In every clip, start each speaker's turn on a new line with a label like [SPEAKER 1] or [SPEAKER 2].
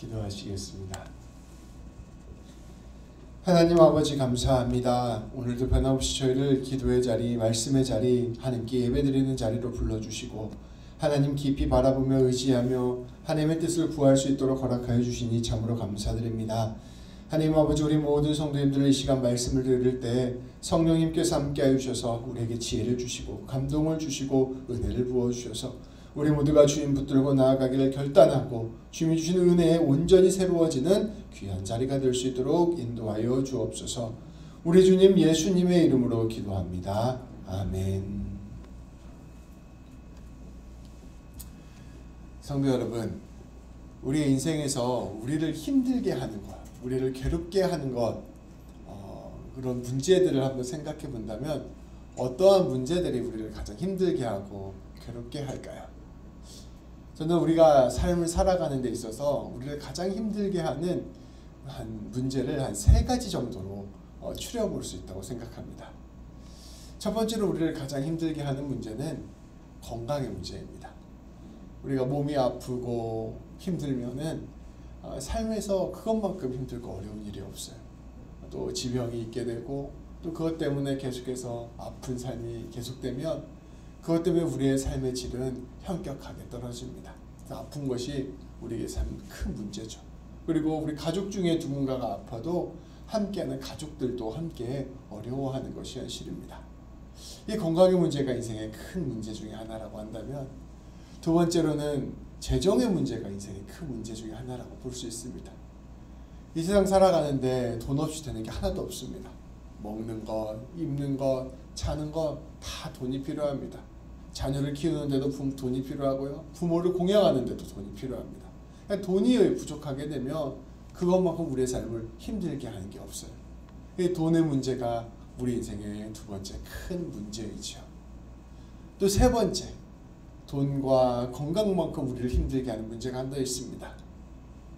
[SPEAKER 1] 기도하시겠습니다. 하나님 아버지 감사합니다. 오늘도 변함없이 저희를 기도의 자리, 말씀의 자리, 하나님께 예배드리는 자리로 불러주시고 하나님 깊이 바라보며 의지하며 하나님의 뜻을 구할 수 있도록 허락하여 주시니 참으로 감사드립니다. 하나님 아버지, 우리 모든 성도님들 이 시간 말씀을 들을 때 성령님께서 함께하여 주셔서 우리에게 지혜를 주시고 감동을 주시고 은혜를 부어주셔서 우리 모두가 주님 붙들고 나아가기를 결단하고 주님이 주시는 은혜에 온전히 새로워지는 귀한 자리가 될 수 있도록 인도하여 주옵소서. 우리 주님 예수님의 이름으로 기도합니다. 아멘. 성도 여러분, 우리의 인생에서 우리를 힘들게 하는 것, 우리를 괴롭게 하는 것, 그런 문제들을 한번 생각해 본다면 어떠한 문제들이 우리를 가장 힘들게 하고 괴롭게 할까요? 저는 우리가 삶을 살아가는 데 있어서 우리를 가장 힘들게 하는 문제를 한 3가지 정도로 추려 볼 수 있다고 생각합니다. 첫 번째로 우리를 가장 힘들게 하는 문제는 건강의 문제입니다. 우리가 몸이 아프고 힘들면은 삶에서 그것만큼 힘들고 어려운 일이 없어요. 또 지병이 있게 되고 또 그것 때문에 계속해서 아픈 삶이 계속되면 그것 때문에 우리의 삶의 질은 현격하게 떨어집니다. 아픈 것이 우리에게 큰 문제죠. 그리고 우리 가족 중에 누군가가 아파도 함께하는 가족들도 함께 어려워하는 것이 현실입니다. 이 건강의 문제가 인생의 큰 문제 중에 하나라고 한다면, 두 번째로는 재정의 문제가 인생의 큰 문제 중에 하나라고 볼 수 있습니다. 이 세상 살아가는데 돈 없이 되는 게 하나도 없습니다. 먹는 것, 입는 것, 자는 것 다 돈이 필요합니다. 자녀를 키우는데도 돈이 필요하고요. 부모를 공양하는데도 돈이 필요합니다. 그러니까 돈이 부족하게 되면 그것만큼 우리의 삶을 힘들게 하는 게 없어요. 이 돈의 문제가 우리 인생의 두 번째 큰 문제이죠. 또 세 번째, 돈과 건강만큼 우리를 힘들게 하는 문제가 하나 더 있습니다.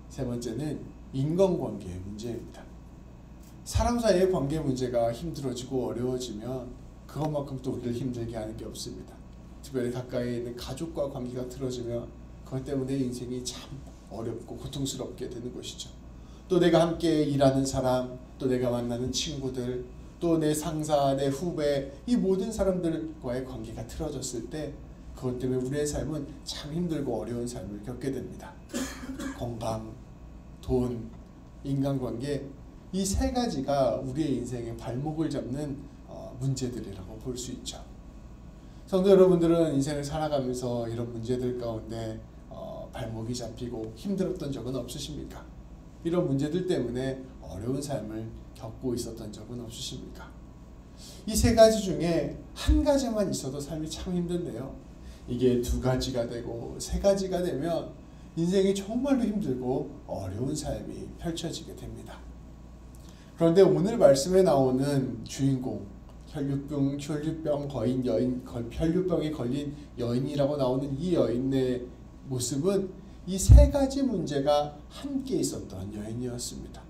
[SPEAKER 1] 세 번째는 인간관계의 문제입니다. 사람 사이의 관계 문제가 힘들어지고 어려워지면 그것만큼 또 우리를 힘들게 하는 게 없습니다. 특별히 가까이 있는 가족과 관계가 틀어지면 그것 때문에 인생이 참 어렵고 고통스럽게 되는 것이죠. 또 내가 함께 일하는 사람, 또 내가 만나는 친구들, 또 내 상사, 내 후배, 이 모든 사람들과의 관계가 틀어졌을 때 그것 때문에 우리의 삶은 참 힘들고 어려운 삶을 겪게 됩니다. 건강, 돈, 인간관계, 이 3가지가 우리의 인생의 발목을 잡는 문제들이라고 볼 수 있죠. 성도 여러분들은 인생을 살아가면서 이런 문제들 가운데 발목이 잡히고 힘들었던 적은 없으십니까? 이런 문제들 때문에 어려운 삶을 겪고 있었던 적은 없으십니까? 이 3가지 중에 한 가지만 있어도 삶이 참 힘든데요. 이게 2가지가 되고 3가지가 되면 인생이 정말로 힘들고 어려운 삶이 펼쳐지게 됩니다. 그런데 오늘 말씀에 나오는 주인공, 혈류병 거인 여인, 혈류병에 걸린 여인이라고 나오는 이 여인의 모습은 이 3가지 문제가 함께 있었던 여인이었습니다.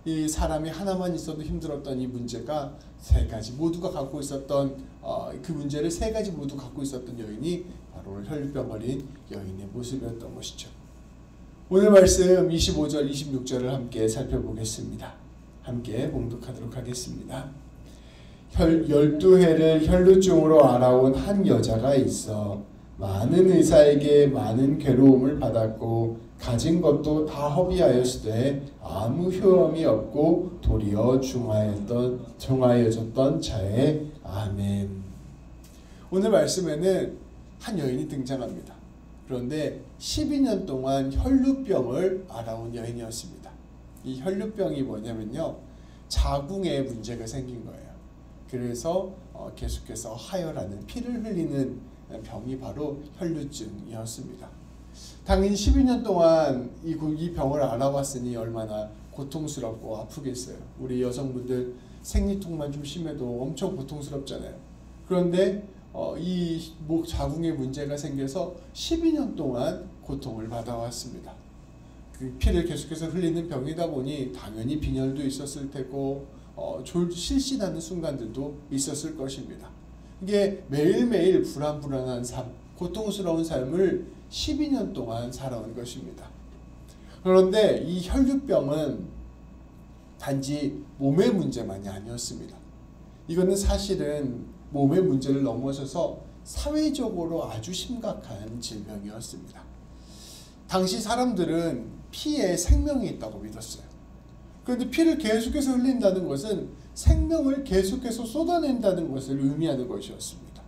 [SPEAKER 1] 이 사람이 하나만 있어도 힘들었던 이 문제가 3가지 모두가 갖고 있었던 그 문제를 3가지 모두 갖고 있었던 여인이 바로 혈류병 걸린 여인의 모습이었던 것이죠. 오늘 말씀 25절, 26절을 함께 살펴보겠습니다. 함께 봉독하도록 하겠습니다. 12해를 혈루증으로 앓아온 한 여자가 있어 많은 의사에게 많은 괴로움을 받았고 가진 것도 다 허비하였으되 아무 효험이 없고 도리어 중하여졌던 자에. 아멘. 오늘 말씀에는 한 여인이 등장합니다. 그런데 12년 동안 혈루병을 앓아온 여인이었습니다. 이 혈루병이 뭐냐면요, 자궁에 문제가 생긴 거예요. 그래서 계속해서 하혈하는, 피를 흘리는 병이 바로 혈루증이었습니다. 당연히 12년 동안 이 병을 앓아왔으니 얼마나 고통스럽고 아프겠어요. 우리 여성분들 생리통만 좀 심해도 엄청 고통스럽잖아요. 그런데 이 목 자궁에 문제가 생겨서 12년 동안 고통을 받아왔습니다. 그 피를 계속해서 흘리는 병이다 보니 당연히 빈혈도 있었을 테고 실신하는 순간들도 있었을 것입니다. 이게 매일매일 불안불안한 삶, 고통스러운 삶을 12년 동안 살아온 것입니다. 그런데 이 혈류병은 단지 몸의 문제만이 아니었습니다. 이거는 사실은 몸의 문제를 넘어서서 사회적으로 아주 심각한 질병이었습니다. 당시 사람들은 피에 생명이 있다고 믿었어요. 그런데 피를 계속해서 흘린다는 것은 생명을 계속해서 쏟아낸다는 것을 의미하는 것이었습니다.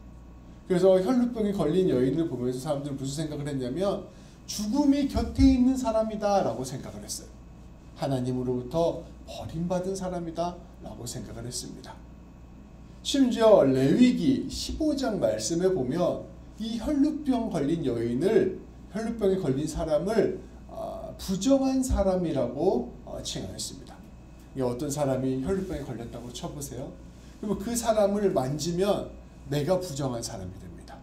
[SPEAKER 1] 그래서 혈루병에 걸린 여인을 보면서 사람들은 무슨 생각을 했냐면 죽음이 곁에 있는 사람이다 라고 생각을 했어요. 하나님으로부터 버림받은 사람이다 라고 생각을 했습니다. 심지어 레위기 15장 말씀에 보면 이 혈루병 걸린 여인을, 혈루병에 걸린 사람을 부정한 사람이라고 칭하였습니다. 어떤 사람이 혈루병에 걸렸다고 쳐보세요. 그러면 그 사람을 만지면 내가 부정한 사람이 됩니다.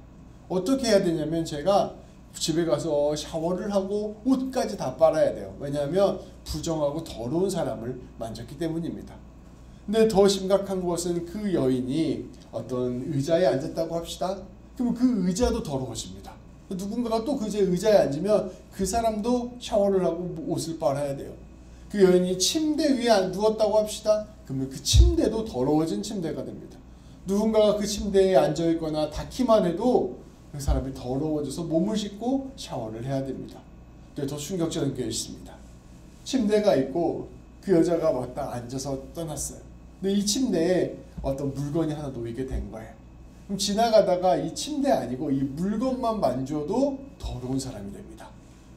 [SPEAKER 1] 어떻게 해야 되냐면 제가 집에 가서 샤워를 하고 옷까지 다 빨아야 돼요. 왜냐하면 부정하고 더러운 사람을 만졌기 때문입니다. 근데 더 심각한 것은 그 여인이 어떤 의자에 앉았다고 합시다. 그럼 그 의자도 더러워집니다. 누군가가 또 그 의자에 앉으면 그 사람도 샤워를 하고 옷을 빨아야 돼요. 그 여인이 침대 위에 누웠다고 합시다. 그러면 그 침대도 더러워진 침대가 됩니다. 누군가가 그 침대에 앉아있거나 닿기만 해도 그 사람이 더러워져서 몸을 씻고 샤워를 해야 됩니다. 더 충격적인 게 있습니다. 침대가 있고 그 여자가 왔다 앉아서 떠났어요. 근데 이 침대에 어떤 물건이 하나 놓이게 된 거예요. 그럼 지나가다가 이 침대 아니고 이 물건만 만져도 더러운 사람이 됩니다.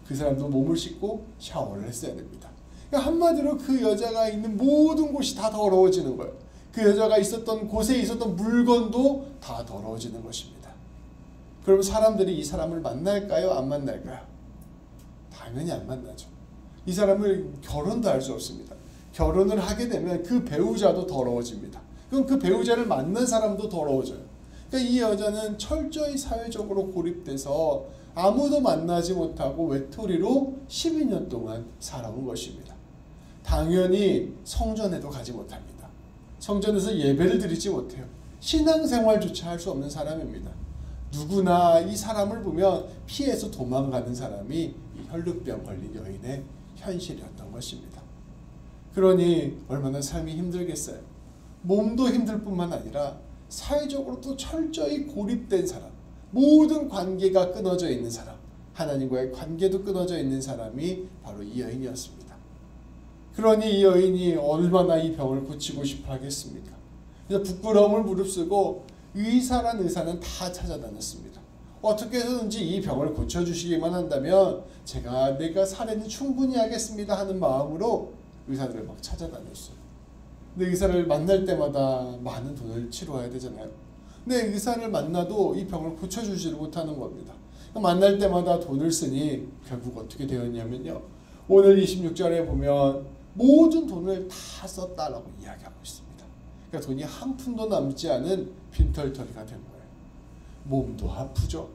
[SPEAKER 1] 그 사람도 몸을 씻고 샤워를 했어야 됩니다. 그러니까 한마디로 그 여자가 있는 모든 곳이 다 더러워지는 거예요. 그 여자가 있었던 곳에 있었던 물건도 다 더러워지는 것입니다. 그럼 사람들이 이 사람을 만날까요? 안 만날까요? 당연히 안 만나죠. 이 사람을 결혼도 할 수 없습니다. 결혼을 하게 되면 그 배우자도 더러워집니다. 그럼 그 배우자를 만난 사람도 더러워져요. 그러니까 이 여자는 철저히 사회적으로 고립돼서 아무도 만나지 못하고 외톨이로 12년 동안 살아온 것입니다. 당연히 성전에도 가지 못합니다. 성전에서 예배를 드리지 못해요. 신앙생활조차 할 수 없는 사람입니다. 누구나 이 사람을 보면 피해서 도망가는 사람이 이 혈루병 걸린 여인의 현실이었던 것입니다. 그러니 얼마나 삶이 힘들겠어요. 몸도 힘들 뿐만 아니라 사회적으로도 철저히 고립된 사람, 모든 관계가 끊어져 있는 사람, 하나님과의 관계도 끊어져 있는 사람이 바로 이 여인이었습니다. 그러니 이 여인이 얼마나 이 병을 고치고 싶어 하겠습니까? 그래서 부끄러움을 무릅쓰고 의사란 의사는 다 찾아다녔습니다. 어떻게 해서든지 이 병을 고쳐주시기만 한다면 내가 살해는 충분히 하겠습니다 하는 마음으로 의사들을 막 찾아다녔어요. 근데 의사를 만날 때마다 많은 돈을 치러야 되잖아요. 근데 의사를 만나도 이 병을 고쳐주지를 못하는 겁니다. 만날 때마다 돈을 쓰니 결국 어떻게 되었냐면요. 오늘 26절에 보면 모든 돈을 다 썼다라고 이야기하고 있습니다. 그러니까 돈이 한 푼도 남지 않은 빈털터리가 된 거예요. 몸도 아프죠.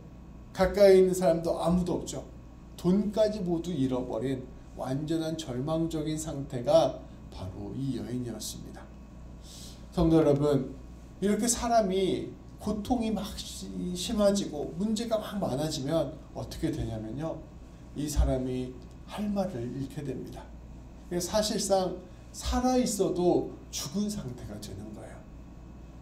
[SPEAKER 1] 가까이 있는 사람도 아무도 없죠. 돈까지 모두 잃어버린 완전한 절망적인 상태가 바로 이 여인이었습니다. 성도 여러분, 이렇게 사람이 고통이 막 심해지고 문제가 막 많아지면 어떻게 되냐면요. 이 사람이 할 말을 잃게 됩니다. 사실상 살아있어도 죽은 상태가 되는 거예요.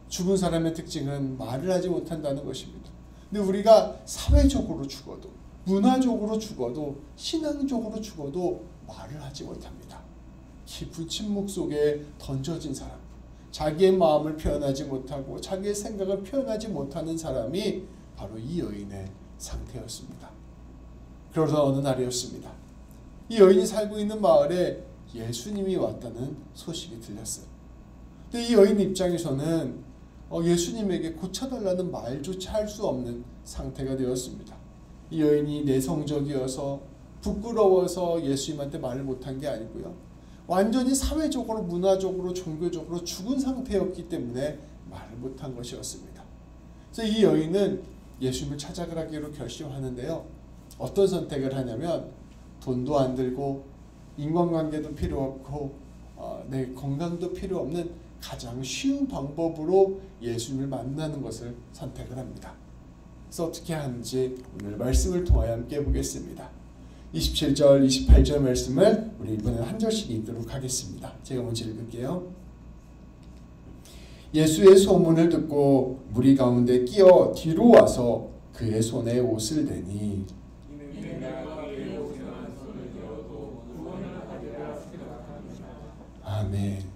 [SPEAKER 1] 죽은 사람의 특징은 말을 하지 못한다는 것입니다. 근데 우리가 사회적으로 죽어도, 문화적으로 죽어도, 신앙적으로 죽어도 말을 하지 못합니다. 깊은 침묵 속에 던져진 사람, 자기의 마음을 표현하지 못하고 자기의 생각을 표현하지 못하는 사람이 바로 이 여인의 상태였습니다. 그러던 어느 날이었습니다. 이 여인이 살고 있는 마을에 예수님이 왔다는 소식이 들렸어요. 근데 이 여인 입장에서는 예수님에게 고쳐달라는 말조차 할 수 없는 상태가 되었습니다. 이 여인이 내성적이어서 부끄러워서 예수님한테 말을 못한 게 아니고요. 완전히 사회적으로, 문화적으로, 종교적으로 죽은 상태였기 때문에 말을 못한 것이었습니다. 그래서 이 여인은 예수님을 찾아가기로 결심하는데요. 어떤 선택을 하냐면 돈도 안 들고 인간관계도 필요 없고 내 건강도 필요 없는 가장 쉬운 방법으로 예수님을 만나는 것을 선택을 합니다. 그래서 어떻게 하는지 오늘 말씀을 통하여 함께 보겠습니다. 27절, 28절 말씀을 우리 이번에 한 절씩 읽도록 하겠습니다. 제가 먼저 읽을게요. 예수의 소문을 듣고 무리 가운데 끼어 뒤로 와서 그의 손에 옷을 대니 아멘.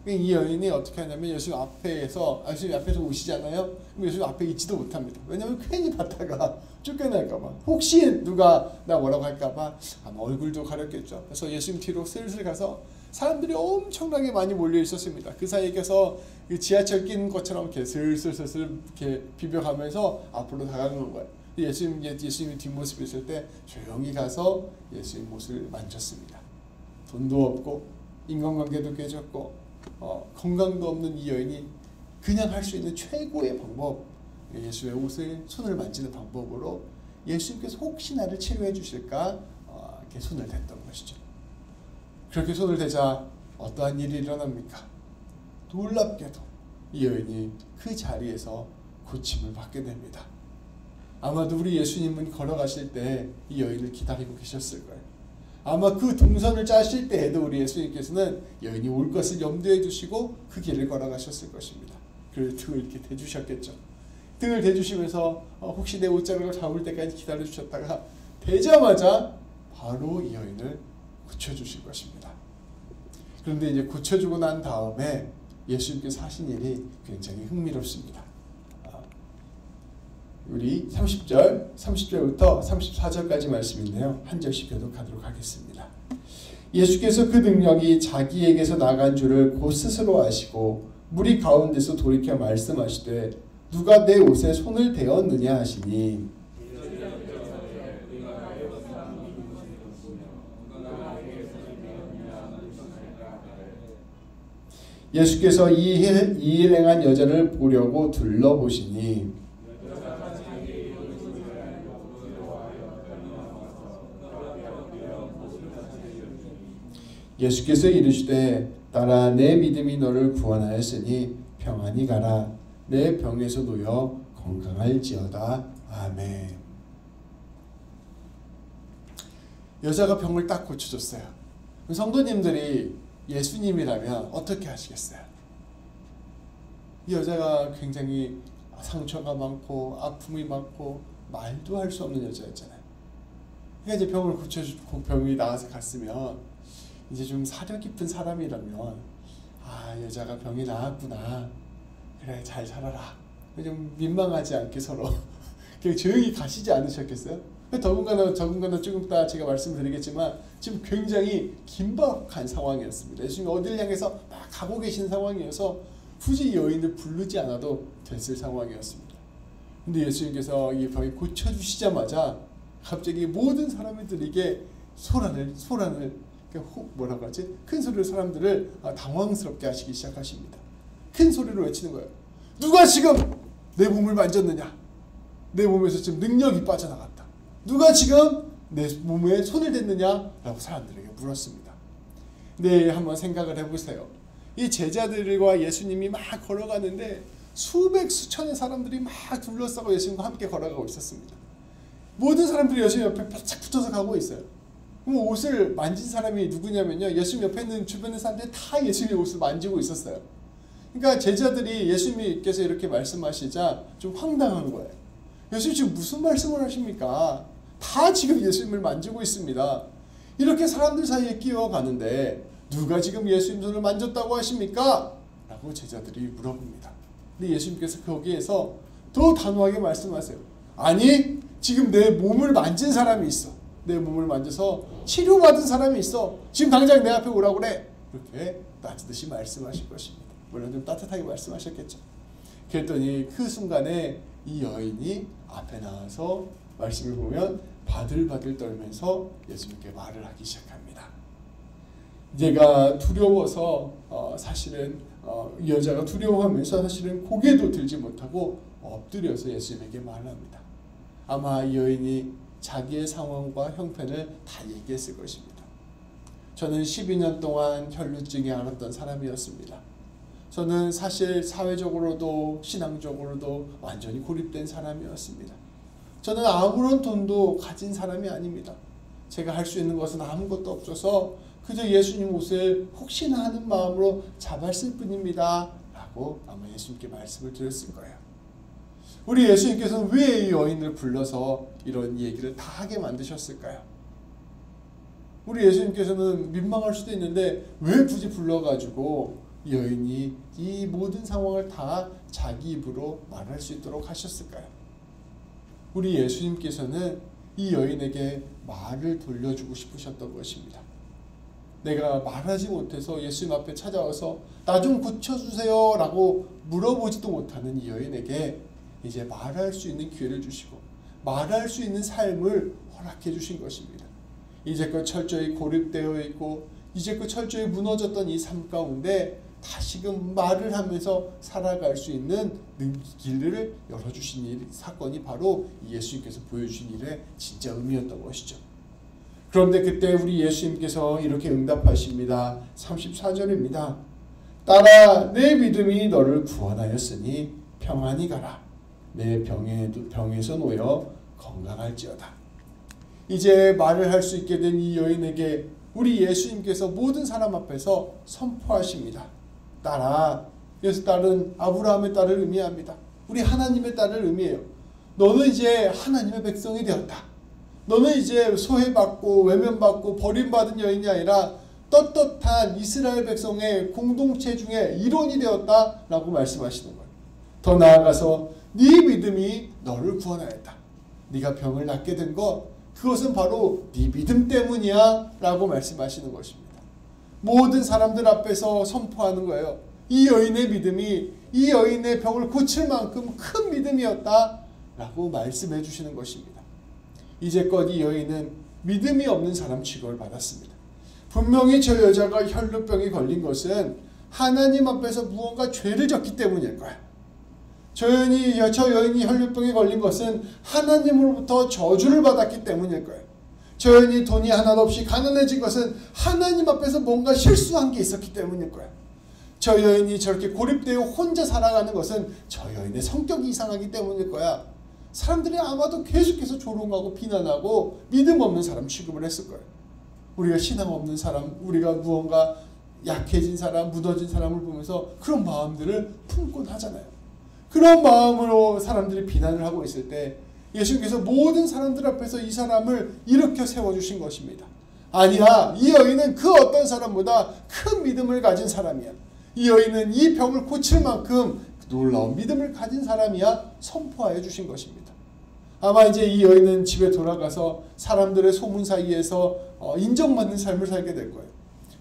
[SPEAKER 1] 이 여인이 어떻게 하냐면 예수님 앞에서 오시잖아요. 그럼 예수님 앞에 있지도 못합니다. 왜냐하면 괜히 봤다가 쫓겨날까봐, 혹시 누가 나 뭐라고 할까봐 아마 얼굴도 가렸겠죠. 그래서 예수님 뒤로 슬슬 가서 사람들이 엄청나게 많이 몰려 있었습니다. 그 사이에 서 지하철 끼는 것처럼 이렇게 슬슬 이렇게 비벼가면서 앞으로 다가가는 거예요. 예수님이 뒷모습이 있을 때 조용히 가서 예수님 옷을 만졌습니다. 돈도 없고 인간관계도 깨졌고 건강도 없는 이 여인이 그냥 할 수 있는 최고의 방법, 예수의 옷을 손을 만지는 방법으로 예수님께서 혹시 나를 치료해 주실까 이렇게 손을 댔던 것이죠. 그렇게 손을 대자 어떠한 일이 일어납니까? 놀랍게도 이 여인이 그 자리에서 고침을 받게 됩니다. 아마도 우리 예수님은 걸어가실 때 이 여인을 기다리고 계셨을 거예요. 아마 그 동선을 짜실 때에도 우리 예수님께서는 여인이 올 것을 염두에 두시고 그 길을 걸어가셨을 것입니다. 그래서 등을 이렇게 대주셨겠죠. 등을 대주시면서 혹시 내 옷자락을 잡을 때까지 기다려주셨다가 되자마자 바로 이 여인을 고쳐주실 것입니다. 그런데 이제 고쳐주고 난 다음에 예수님께서 하신 일이 굉장히 흥미롭습니다. 우리 30절부터 34절까지 말씀인데요. 한 절씩 교독하도록 하겠습니다. 예수께서 그 능력이 자기에게서 나간 줄을 곧 스스로 아시고 무리 가운데서 돌이켜 말씀하시되 누가 내 옷에 손을 대었느냐 하시니 예수께서 이 일 행한 여자를 보려고 둘러보시니 예수께서 이르시되 따라 내 믿음이 너를 구원하였으니 평안히 가라. 내 병에서 놓여 건강할지어다. 아멘. 여자가 병을 딱 고쳐줬어요. 성도님들이 예수님이라면 어떻게 하시겠어요? 이 여자가 굉장히 상처가 많고 아픔이 많고 말도 할 수 없는 여자였잖아요. 그러니까 이제 병을 고쳐주고 병이 나아서 갔으면 이제 좀 사려 깊은 사람이라면 여자가 병이 나았구나, 그래 잘 살아라, 좀 민망하지 않게 서로 그냥 조용히 가시지 않으셨겠어요? 더군다나 조금 이따 제가 말씀드리겠지만 지금 굉장히 긴박한 상황이었습니다. 예수님이 어디를 향해서 막 가고 계신 상황이어서 굳이 이 여인을 부르지 않아도 됐을 상황이었습니다. 근데 예수님께서 이 병이 고쳐주시자마자 갑자기 모든 사람들에게 소란을 뭐라고 하지? 큰 소리로 사람들을 당황스럽게 하시기 시작하십니다. 큰 소리로 외치는 거예요. 누가 지금 내 몸을 만졌느냐? 내 몸에서 지금 능력이 빠져나갔다. 누가 지금 내 몸에 손을 댔느냐? 라고 사람들에게 물었습니다. 네, 한번 생각을 해보세요. 이 제자들과 예수님이 막 걸어가는데 수천의 사람들이 막 둘러싸고 예수님과 함께 걸어가고 있었습니다. 모든 사람들이 예수님 옆에 바짝 붙어서 가고 있어요. 그럼 옷을 만진 사람이 누구냐면요, 예수님 옆에 있는 주변의 사람들이 다 예수님의 옷을 만지고 있었어요. 그러니까 제자들이 예수님께서 이렇게 말씀하시자 좀 황당한 거예요. 예수님 지금 무슨 말씀을 하십니까? 다 지금 예수님을 만지고 있습니다. 이렇게 사람들 사이에 끼어가는데 누가 지금 예수님 손을 만졌다고 하십니까? 라고 제자들이 물어봅니다. 근데 예수님께서 거기에서 더 단호하게 말씀하세요. 아니, 지금 내 몸을 만진 사람이 있어. 내 몸을 만져서 치료받은 사람이 있어. 지금 당장 내 앞에 오라고 그래. 그렇게 따뜻이 말씀하실 것입니다. 물론 좀 따뜻하게 말씀하셨겠죠. 그랬더니 그 순간에 이 여인이 앞에 나와서 말씀을 보면 바들바들 떨면서 예수님께 말을 하기 시작합니다. 얘가 두려워서 사실은 이 여자가 두려워하면서 사실은 고개도 들지 못하고 엎드려서 예수님에게 말합니다. 아마 이 여인이 자기의 상황과 형편을 다 얘기했을 것입니다. 저는 12년 동안 혈루증에 앓았던 사람이었습니다. 저는 사실 사회적으로도 신앙적으로도 완전히 고립된 사람이었습니다. 저는 아무런 돈도 가진 사람이 아닙니다. 제가 할 수 있는 것은 아무것도 없어서 그저 예수님 옷을 혹시나 하는 마음으로 잡았을 뿐입니다. 라고 아마 예수님께 말씀을 드렸을 거예요. 우리 예수님께서는 왜 이 여인을 불러서 이런 얘기를 다 하게 만드셨을까요? 우리 예수님께서는 민망할 수도 있는데 왜 굳이 불러가지고 이 여인이 이 모든 상황을 다 자기 입으로 말할 수 있도록 하셨을까요? 우리 예수님께서는 이 여인에게 말을 돌려주고 싶으셨던 것입니다. 내가 말하지 못해서 예수님 앞에 찾아와서 나 좀 고쳐주세요 라고 물어보지도 못하는 이 여인에게 이제 말할 수 있는 기회를 주시고 말할 수 있는 삶을 허락해 주신 것입니다. 이제껏 철저히 고립되어 있고 이제껏 철저히 무너졌던 이 삶 가운데 다시금 말을 하면서 살아갈 수 있는 길을 열어주신 일, 사건이 바로 예수님께서 보여주신 일의 진짜 의미였던 것이죠. 그런데 그때 우리 예수님께서 이렇게 응답하십니다. 34절입니다. 딸아, 내 믿음이 너를 구원하였으니 평안히 가라. 내 병에서 놓여 건강할지어다. 이제 말을 할 수 있게 된 이 여인에게 우리 예수님께서 모든 사람 앞에서 선포하십니다. 딸아, 그래서 딸은 아브라함의 딸을 의미합니다. 우리 하나님의 딸을 의미해요. 너는 이제 하나님의 백성이 되었다. 너는 이제 소외받고 외면받고 버림받은 여인이 아니라 떳떳한 이스라엘 백성의 공동체 중에 일원이 되었다라고 말씀하시는 거예요. 더 나아가서 네 믿음이 너를 구원하였다. 네가 병을 낫게 된 것, 그것은 바로 네 믿음 때문이야 라고 말씀하시는 것입니다. 모든 사람들 앞에서 선포하는 거예요. 이 여인의 믿음이 이 여인의 병을 고칠 만큼 큰 믿음이었다 라고 말씀해 주시는 것입니다. 이제껏 이 여인은 믿음이 없는 사람 취급을 받았습니다. 분명히 저 여자가 혈루병이 걸린 것은 하나님 앞에서 무언가 죄를 졌기 때문일 거야. 저 여인이 혈루병에 걸린 것은 하나님으로부터 저주를 받았기 때문일 거예요. 저 여인이 돈이 하나도 없이 가난해진 것은 하나님 앞에서 뭔가 실수한 게 있었기 때문일 거예요. 저 여인이 저렇게 고립되어 혼자 살아가는 것은 저 여인의 성격이 이상하기 때문일 거야. 사람들이 아마도 계속해서 조롱하고 비난하고 믿음 없는 사람 취급을 했을 거예요. 우리가 신앙 없는 사람, 우리가 무언가 약해진 사람, 무너진 사람을 보면서 그런 마음들을 품곤 하잖아요. 그런 마음으로 사람들이 비난을 하고 있을 때 예수님께서 모든 사람들 앞에서 이 사람을 일으켜 세워주신 것입니다. 아니야, 이 여인은 그 어떤 사람보다 큰 믿음을 가진 사람이야. 이 여인은 이 병을 고칠 만큼 놀라운 믿음을 가진 사람이야 선포하여 주신 것입니다. 아마 이제 이 여인은 집에 돌아가서 사람들의 소문 사이에서 인정받는 삶을 살게 될 거예요.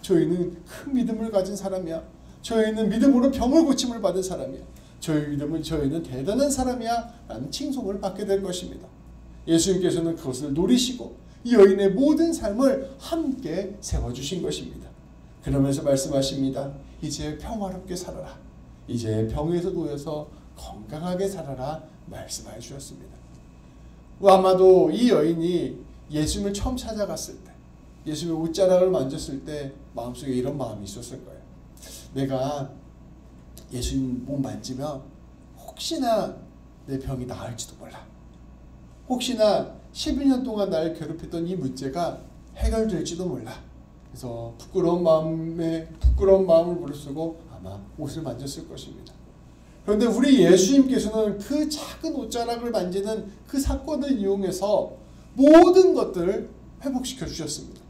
[SPEAKER 1] 저 여인은 큰 믿음을 가진 사람이야. 저 여인은 믿음으로 병을 고침을 받은 사람이야. 저 여인은 대단한 사람이야 라는 칭송을 받게 될 것입니다. 예수님께서는 그것을 노리시고 이 여인의 모든 삶을 함께 세워주신 것입니다. 그러면서 말씀하십니다. 이제 평화롭게 살아라. 이제 병에서 놓여서 건강하게 살아라 말씀하여 주셨습니다. 아마도 이 여인이 예수님을 처음 찾아갔을 때, 예수님의 옷자락을 만졌을 때 마음속에 이런 마음이 있었을 거예요. 내가 예수님 몸 만지면 혹시나 내 병이 나을지도 몰라. 혹시나 12년 동안 나를 괴롭혔던 이 문제가 해결될지도 몰라. 그래서 부끄러운 마음을 무릅쓰고 아마 옷을 만졌을 것입니다. 그런데 우리 예수님께서는 그 작은 옷자락을 만지는 그 사건을 이용해서 모든 것들을 회복시켜 주셨습니다.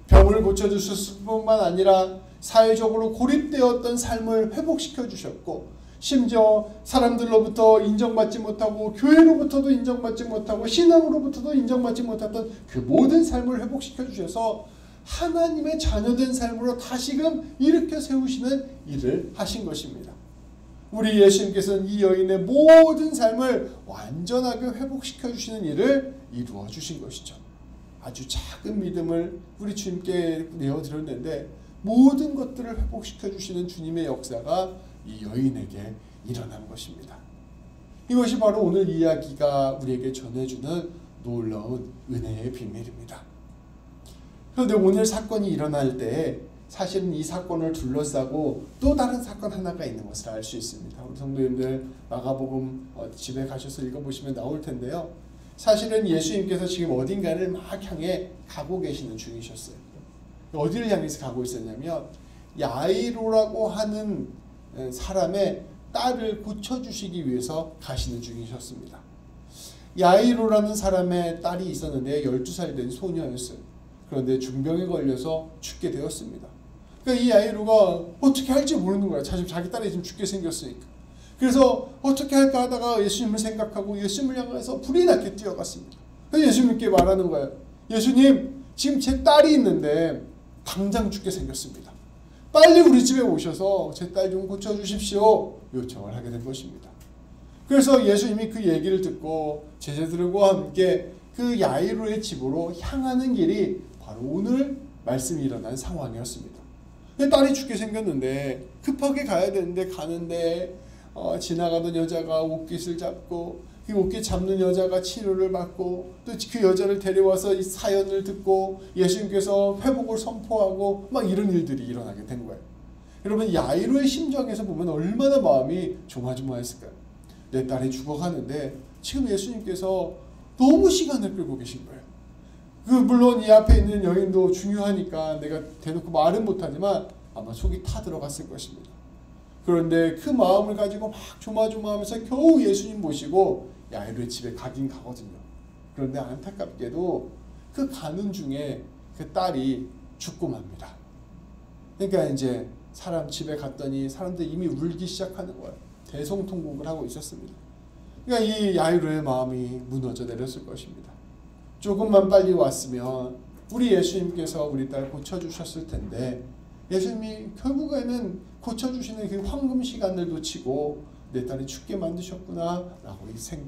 [SPEAKER 1] 병을 고쳐주셨을 뿐만 아니라 사회적으로 고립되었던 삶을 회복시켜 주셨고, 심지어 사람들로부터 인정받지 못하고 교회로부터도 인정받지 못하고 신앙으로부터도 인정받지 못했던 그 모든 삶을 회복시켜 주셔서 하나님의 자녀된 삶으로 다시금 일으켜 세우시는 일을 하신 것입니다. 우리 예수님께서는 이 여인의 모든 삶을 완전하게 회복시켜 주시는 일을 이루어 주신 것이죠. 아주 작은 믿음을 우리 주님께 내어드렸는데 모든 것들을 회복시켜 주시는 주님의 역사가 이 여인에게 일어난 것입니다. 이것이 바로 오늘 이야기가 우리에게 전해주는 놀라운 은혜의 비밀입니다. 그런데 오늘 사건이 일어날 때 사실은 이 사건을 둘러싸고 또 다른 사건 하나가 있는 것을 알 수 있습니다. 우리 성도님들 마가복음 집에 가셔서 읽어보시면 나올 텐데요. 사실은 예수님께서 지금 어딘가를 막 향해 가고 계시는 중이셨어요. 어디를 향해서 가고 있었냐면 야이로라고 하는 사람의 딸을 고쳐주시기 위해서 가시는 중이셨습니다. 야이로라는 사람의 딸이 있었는데 12살 된 소녀였어요. 그런데 중병에 걸려서 죽게 되었습니다. 그러니까 이 야이로가 어떻게 할지 모르는 거야. 자기 딸이 지금 죽게 생겼으니까. 그래서 어떻게 할까 하다가 예수님을 생각하고 예수님을 향해서 불이 나게 뛰어갔습니다. 그래서 예수님께 말하는 거예요. 예수님, 지금 제 딸이 있는데 당장 죽게 생겼습니다. 빨리 우리 집에 오셔서 제 딸 좀 고쳐주십시오. 요청을 하게 된 것입니다. 그래서 예수님이 그 얘기를 듣고 제자들과 함께 그 야이로의 집으로 향하는 길이 바로 오늘 말씀이 일어난 상황이었습니다. 딸이 죽게 생겼는데 급하게 가야 되는데 가는데 지나가던 여자가 옷깃을 잡고 그 옷깃 잡는 여자가 치료를 받고 또 그 여자를 데려와서 이 사연을 듣고 예수님께서 회복을 선포하고 막 이런 일들이 일어나게 된 거예요. 여러분, 야이로의 심정에서 보면 얼마나 마음이 조마조마했을까요? 내 딸이 죽어가는데 지금 예수님께서 너무 시간을 끌고 계신 거예요. 물론 이 앞에 있는 여인도 중요하니까 내가 대놓고 말은 못하지만 아마 속이 타들어갔을 것입니다. 그런데 그 마음을 가지고 막 조마조마하면서 겨우 예수님 모시고 야이로의 집에 가긴 가거든요. 그런데 안타깝게도 그 가는 중에 그 딸이 죽고 맙니다. 그러니까 이제 사람 집에 갔더니 사람들이 이미 울기 시작하는 거예요. 대성통곡을 하고 있었습니다. 그러니까 이 야이로의 마음이 무너져 내렸을 것입니다. 조금만 빨리 왔으면 우리 예수님께서 우리 딸 고쳐주셨을 텐데 예수님이 결국에는 고쳐주시는 그 황금 시간을 놓치고 내 딸이 죽게 만드셨구나 라고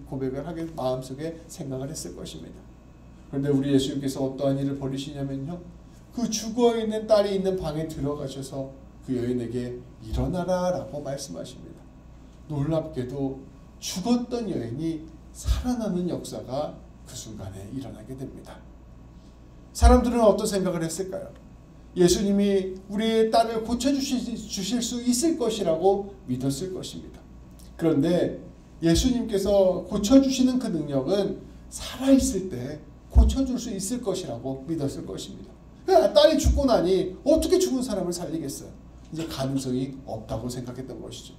[SPEAKER 1] 고백을 하게 마음속에 생각을 했을 것입니다. 그런데 우리 예수님께서 어떠한 일을 벌이시냐면요, 그 죽어있는 딸이 있는 방에 들어가셔서 그 여인에게 일어나라 라고 말씀하십니다. 놀랍게도 죽었던 여인이 살아나는 역사가 그 순간에 일어나게 됩니다. 사람들은 어떤 생각을 했을까요? 예수님이 우리의 딸을 고쳐주실 수 있을 것이라고 믿었을 것입니다. 그런데 예수님께서 고쳐주시는 그 능력은 살아있을 때 고쳐줄 수 있을 것이라고 믿었을 것입니다. 그러니까 딸이 죽고 나니 어떻게 죽은 사람을 살리겠어요? 이제 가능성이 없다고 생각했던 것이죠.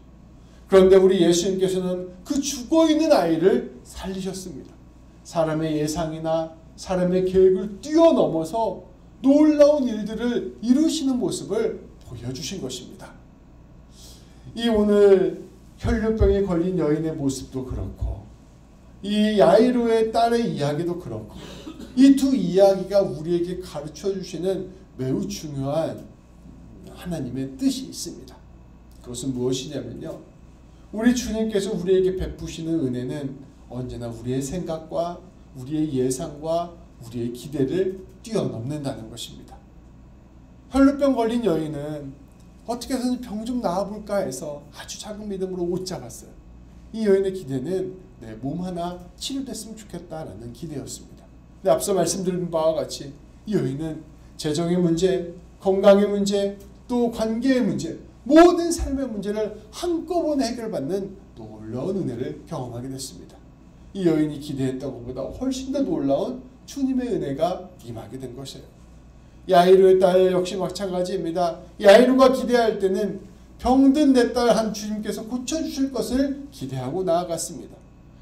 [SPEAKER 1] 그런데 우리 예수님께서는 그 죽어있는 아이를 살리셨습니다. 사람의 예상이나 사람의 계획을 뛰어넘어서 놀라운 일들을 이루시는 모습을 보여주신 것입니다. 이 오늘 혈류병에 걸린 여인의 모습도 그렇고 이 야이로의 딸의 이야기도 그렇고 이 두 이야기가 우리에게 가르쳐 주시는 매우 중요한 하나님의 뜻이 있습니다. 그것은 무엇이냐면요, 우리 주님께서 우리에게 베푸시는 은혜는 언제나 우리의 생각과 우리의 예상과 우리의 기대를 뛰어넘는다는 것입니다. 혈루병 걸린 여인은 어떻게 해서든 병 좀 나아볼까 해서 아주 작은 믿음으로 옷 잡았어요. 이 여인의 기대는 내 몸 하나 치료됐으면 좋겠다라는 기대였습니다. 근데 앞서 말씀드린 바와 같이 이 여인은 재정의 문제, 건강의 문제, 또 관계의 문제, 모든 삶의 문제를 한꺼번에 해결받는 놀라운 은혜를 경험하게 됐습니다. 이 여인이 기대했던 것보다 훨씬 더 놀라운 주님의 은혜가 임하게 된 것이에요. 야이로의 딸 역시 마찬가지입니다. 야이로가 기대할 때는 병든 내 딸 한 주님께서 고쳐주실 것을 기대하고 나아갔습니다.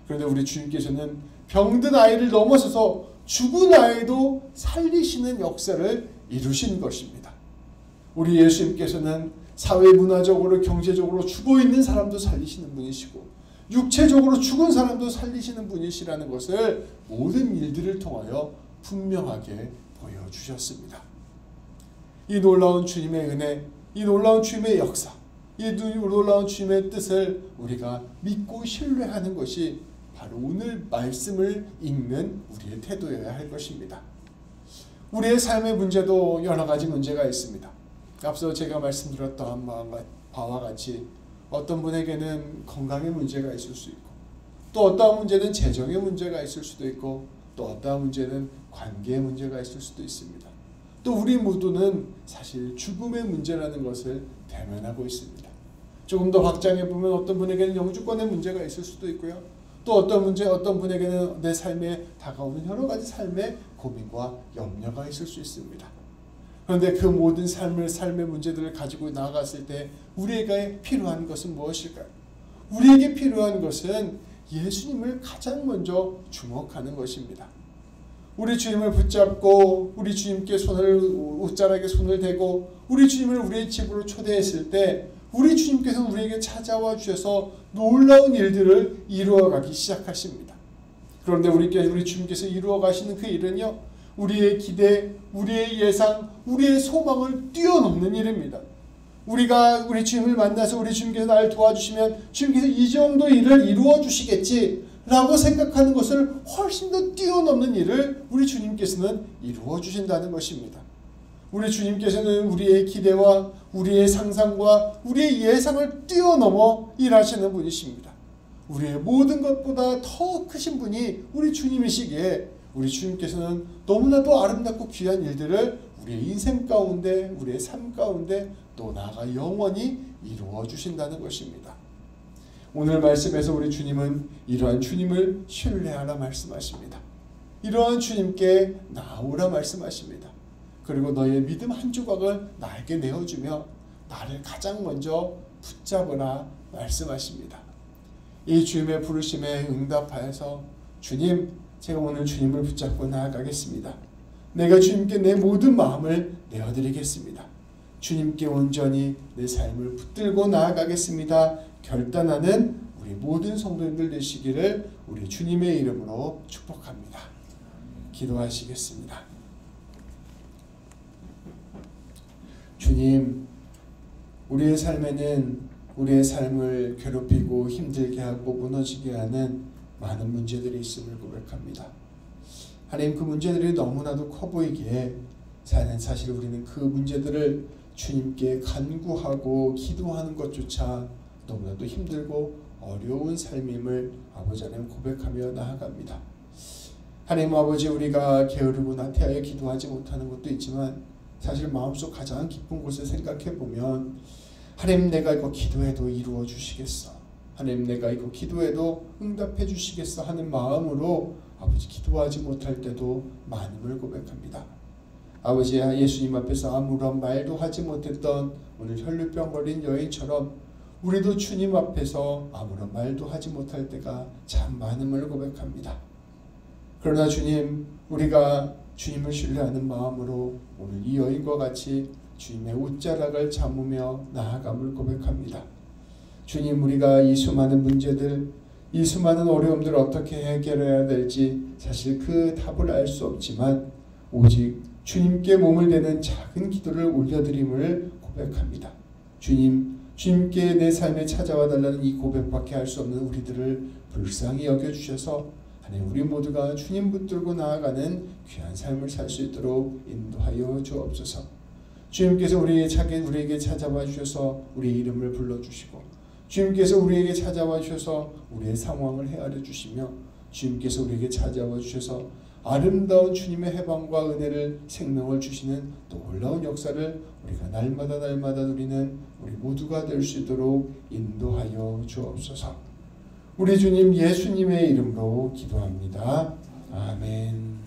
[SPEAKER 1] 그런데 우리 주님께서는 병든 아이를 넘어서서 죽은 아이도 살리시는 역사를 이루신 것입니다. 우리 예수님께서는 사회 문화적으로 경제적으로 죽어있는 사람도 살리시는 분이시고 육체적으로 죽은 사람도 살리시는 분이시라는 것을 모든 일들을 통하여 분명하게 보여주셨습니다. 이 놀라운 주님의 은혜, 이 놀라운 주님의 역사, 이 놀라운 주님의 뜻을 우리가 믿고 신뢰하는 것이 바로 오늘 말씀을 읽는 우리의 태도여야 할 것입니다. 우리의 삶의 문제도 여러 가지 문제가 있습니다. 앞서 제가 말씀드렸던 바와 같이 어떤 분에게는 건강의 문제가 있을 수 있고 또 어떠한 문제는 재정의 문제가 있을 수도 있고 또 어떠한 문제는 관계의 문제가 있을 수도 있습니다. 또 우리 모두는 사실 죽음의 문제라는 것을 대면하고 있습니다. 조금 더 확장해 보면 어떤 분에게는 영주권의 문제가 있을 수도 있고요. 또 어떤 문제, 어떤 분에게는 내 삶에 다가오는 여러 가지 삶의 고민과 염려가 있을 수 있습니다. 그런데 그 모든 삶의 문제들을 가지고 나아갔을 때 우리에게 필요한 것은 무엇일까요? 우리에게 필요한 것은 예수님을 가장 먼저 주목하는 것입니다. 우리 주님을 붙잡고 우리 주님께 옷자락에 손을 대고 우리 주님을 우리의 집으로 초대했을 때 우리 주님께서는 우리에게 찾아와 주셔서 놀라운 일들을 이루어가기 시작하십니다. 그런데 우리 주님께서 이루어가시는 그 일은요, 우리의 기대, 우리의 예상, 우리의 소망을 뛰어넘는 일입니다. 우리가 우리 주님을 만나서 우리 주님께서 나를 도와주시면 주님께서 이 정도 일을 이루어 주시겠지 라고 생각하는 것을 훨씬 더 뛰어넘는 일을 우리 주님께서는 이루어 주신다는 것입니다. 우리 주님께서는 우리의 기대와 우리의 상상과 우리의 예상을 뛰어넘어 일하시는 분이십니다. 우리의 모든 것보다 더 크신 분이 우리 주님이시기에 우리 주님께서는 너무나도 아름답고 귀한 일들을 우리의 인생 가운데, 우리의 삶 가운데 또 나아가 영원히 이루어 주신다는 것입니다. 오늘 말씀에서 우리 주님은 이러한 주님을 신뢰하라 말씀하십니다. 이러한 주님께 나오라 말씀하십니다. 그리고 너의 믿음 한 조각을 나에게 내어주며 나를 가장 먼저 붙잡으라 말씀하십니다. 이 주님의 부르심에 응답하여서 주님, 제가 오늘 주님을 붙잡고 나아가겠습니다. 내가 주님께 내 모든 마음을 내어드리겠습니다. 주님께 온전히 내 삶을 붙들고 나아가겠습니다. 결단하는 우리 모든 성도님들 되시기를 우리 주님의 이름으로 축복합니다. 기도하시겠습니다. 주님, 우리의 삶에는 우리의 삶을 괴롭히고 힘들게 하고 무너지게 하는 많은 문제들이 있음을 고백합니다. 하나님, 그 문제들이 너무나도 커 보이기에 사실 우리는 그 문제들을 주님께 간구하고 기도하는 것조차 너무나도 힘들고 어려운 삶임을 아버지 하나님 고백하며 나아갑니다. 하나님 아버지, 우리가 게으르고 나태하여 기도하지 못하는 것도 있지만 사실 마음속 가장 깊은 곳을 생각해 보면 하나님, 내가 이거 기도해도 이루어 주시겠어, 하나님 내가 이거 기도해도 응답해 주시겠어 하는 마음으로 아버지 기도하지 못할 때도 많음을 고백합니다. 아버지, 예수님 앞에서 아무런 말도 하지 못했던 오늘 혈루병 걸린 여인처럼 우리도 주님 앞에서 아무런 말도 하지 못할 때가 참 많음을 고백합니다. 그러나 주님, 우리가 주님을 신뢰하는 마음으로 오늘 이 여인과 같이 주님의 옷자락을 잡으며 나아감을 고백합니다. 주님, 우리가 이 수많은 문제들, 이 수많은 어려움들을 어떻게 해결해야 될지 사실 그 답을 알 수 없지만 오직 주님께 몸을 대는 작은 기도를 올려드림을 고백합니다. 주님께 내 삶에 찾아와 달라는 이 고백밖에 할 수 없는 우리들을 불쌍히 여겨주셔서 하나님, 우리 모두가 주님 붙들고 나아가는 귀한 삶을 살 수 있도록 인도하여 주옵소서. 주님께서 우리에게 찾아와 주셔서 우리의 이름을 불러주시고 주님께서 우리에게 찾아와 주셔서 우리의 상황을 헤아려 주시며 주님께서 우리에게 찾아와 주셔서 아름다운 주님의 해방과 은혜를, 생명을 주시는 놀라운 역사를 우리가 날마다 누리는 우리 모두가 될 수 있도록 인도하여 주옵소서. 우리 주님 예수님의 이름으로 기도합니다. 아멘.